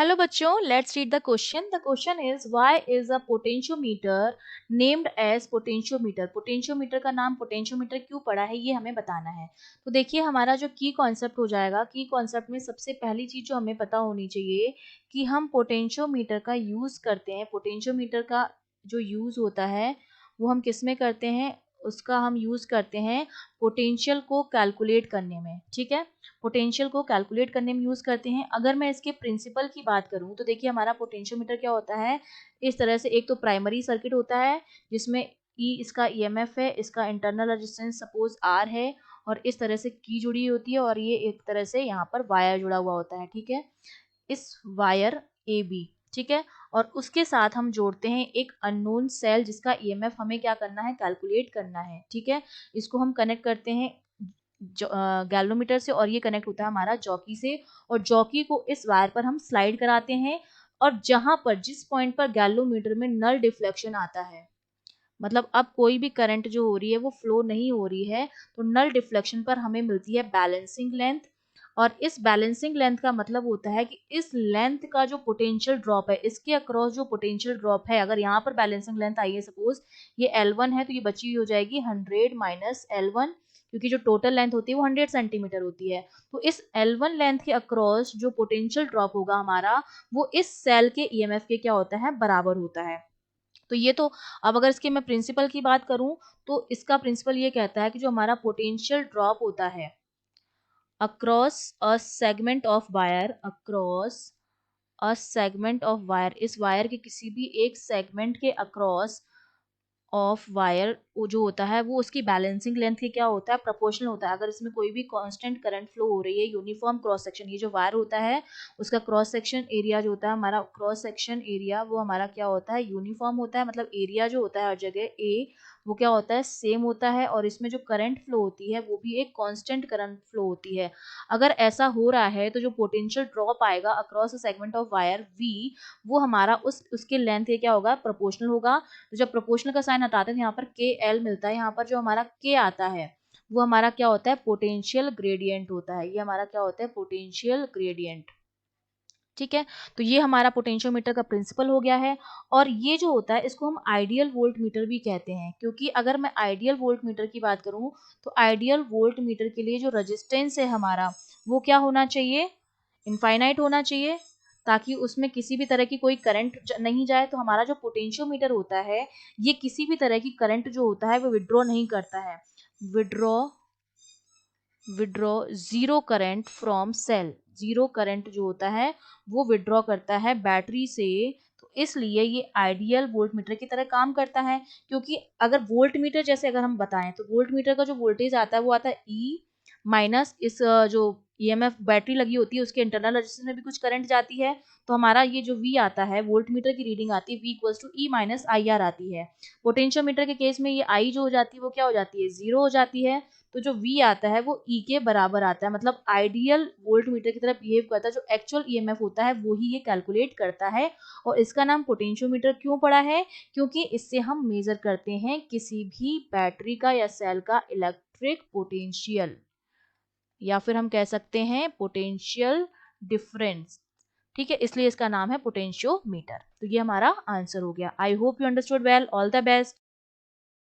Hello बच्चों, let's read the question. The question is why is a potentiometer named as potentiometer? Potentiometer का नाम potentiometer क्यों पड़ा है, ये हमें बताना है। तो देखिए हमारा जो की कॉन्सेप्ट हो जाएगा, की कॉन्सेप्ट में सबसे पहली चीज जो हमें पता होनी चाहिए कि हम पोटेंशियोमीटर का यूज करते हैं। पोटेंशियोमीटर का जो यूज होता है वो हम किस में करते हैं, उसका हम यूज करते हैं पोटेंशियल को कैलकुलेट करने में। ठीक है, पोटेंशियल को कैलकुलेट करने में यूज करते हैं। अगर मैं इसके प्रिंसिपल की बात करूं तो देखिए हमारा पोटेंशियोमीटर क्या होता है, इस तरह से एक तो प्राइमरी सर्किट होता है जिसमें ई इसका ईएमएफ है, इसका इंटरनल रेजिस्टेंस सपोज आर है और इस तरह से की जुड़ी होती है और ये एक तरह से यहाँ पर वायर जुड़ा हुआ होता है। ठीक है, इस वायर ए बी, ठीक है, और उसके साथ हम जोड़ते हैं एक अननोन सेल जिसका ईएमएफ हमें क्या करना है, कैलकुलेट करना है। ठीक है, इसको हम कनेक्ट करते हैं गैल्वोमीटर से और ये कनेक्ट होता है हमारा जॉकी से, और जॉकी को इस वायर पर हम स्लाइड कराते हैं और जहां पर जिस पॉइंट पर गैल्वोमीटर में नल डिफ्लेक्शन आता है, मतलब अब कोई भी करंट जो हो रही है वो फ्लो नहीं हो रही है, तो नल डिफ्लेक्शन पर हमें मिलती है बैलेंसिंग लेंथ। और इस बैलेंसिंग लेंथ का मतलब होता है कि इस लेंथ का जो पोटेंशियल ड्रॉप है, इसके अक्रॉस जो पोटेंशियल ड्रॉप है, अगर यहाँ पर बैलेंसिंग लेंथ आई है सपोज ये L1 है तो ये बची हुई हो जाएगी 100 माइनस L1, क्योंकि जो टोटल लेंथ होती है वो 100 सेंटीमीटर होती है। तो इस L1 लेंथ के अक्रॉस जो पोटेंशियल ड्रॉप होगा हमारा, वो इस सेल के ईएमएफ के क्या होता है, बराबर होता है। तो ये तो, अब अगर इसके मैं प्रिंसिपल की बात करूं तो इसका प्रिंसिपल ये कहता है कि जो हमारा पोटेंशियल ड्रॉप होता है across a segment of wire, across a segment of wire, इस वायर के किसी भी एक सेगमेंट के अक्रॉस ऑफ वायर वो जो होता है वो उसकी बैलेंसिंग लेंथ के क्या होता है, प्रोपोर्शनल होता है। अगर इसमें कोई भी कांस्टेंट करंट फ्लो हो रही है, यूनिफॉर्म क्रॉस सेक्शन, ये जो वायर होता है उसका क्रॉस सेक्शन एरिया जो होता है हमारा, क्रॉस सेक्शन एरिया वो हमारा क्या होता है, यूनिफॉर्म होता है। मतलब एरिया जो होता है हर जगह ए वो क्या होता है, सेम होता है, और इसमें जो करंट फ्लो होती है वो भी एक कांस्टेंट करंट फ्लो होती है। अगर ऐसा हो रहा है तो जो पोटेंशियल ड्रॉप आएगा across a segment of wire V, वो हमारा उसके लेंथ के क्या होगा, प्रोपोर्शनल होगा। तो जब प्रोपोर्शनल का साइन हटाते हैं तो यहाँ पर के एल मिलता है, यहाँ पर जो हमारा के आता है वो हमारा क्या होता है, पोटेंशियल ग्रेडियंट होता है। ये हमारा क्या होता है, पोटेंशियल ग्रेडियंट। ठीक है, तो ये हमारा पोटेंशियोमीटर का प्रिंसिपल हो गया है। और ये जो होता है इसको हम आइडियल वोल्ट मीटर भी कहते हैं, क्योंकि अगर मैं आइडियल वोल्ट मीटर की बात करूं तो आइडियल वोल्ट मीटर के लिए जो रेजिस्टेंस है हमारा वो क्या होना चाहिए, इनफाइनाइट होना चाहिए, ताकि उसमें किसी भी तरह की कोई करंट नहीं जाए। तो हमारा जो पोटेंशियोमीटर होता है ये किसी भी तरह की करंट जो होता है वो विड्रॉ नहीं करता है। Withdraw withdraw zero current from cell, zero current जो होता है वो विड्रॉ करता है बैटरी से। तो इसलिए ये आइडियल वोल्ट मीटर की तरह काम करता है। क्योंकि अगर वोल्ट मीटर जैसे अगर हम बताएं तो वोल्ट मीटर का जो वोल्टेज आता है वो आता है ई माइनस इस जो ईएमएफ बैटरी लगी होती है उसके इंटरनल रेजिस्टेंस में भी कुछ करंट जाती है। तो हमारा ये जो वी आता है, वोल्ट मीटर की रीडिंग आती है V equals to E minus I R आती है। पोटेंशियोमीटर के केस में ये आई जो हो जाती है वो क्या हो जाती है, जीरो हो जाती है। तो जो V आता है वो E के बराबर आता है, मतलब आइडियल वोल्ट मीटर की तरह बिहेव करता है। जो एक्चुअल ईएमएफ होता है वो ही ये कैलकुलेट करता है। और इसका नाम पोटेंशियोमीटर क्यों पड़ा है, क्योंकि इससे हम मेजर करते हैं किसी भी बैटरी का या सेल का इलेक्ट्रिक पोटेंशियल, या फिर हम कह सकते हैं पोटेंशियल डिफरेंस। ठीक है, इसलिए इसका नाम है पोटेंशियोमीटर। तो ये हमारा आंसर हो गया। I hope you understood well, all the best.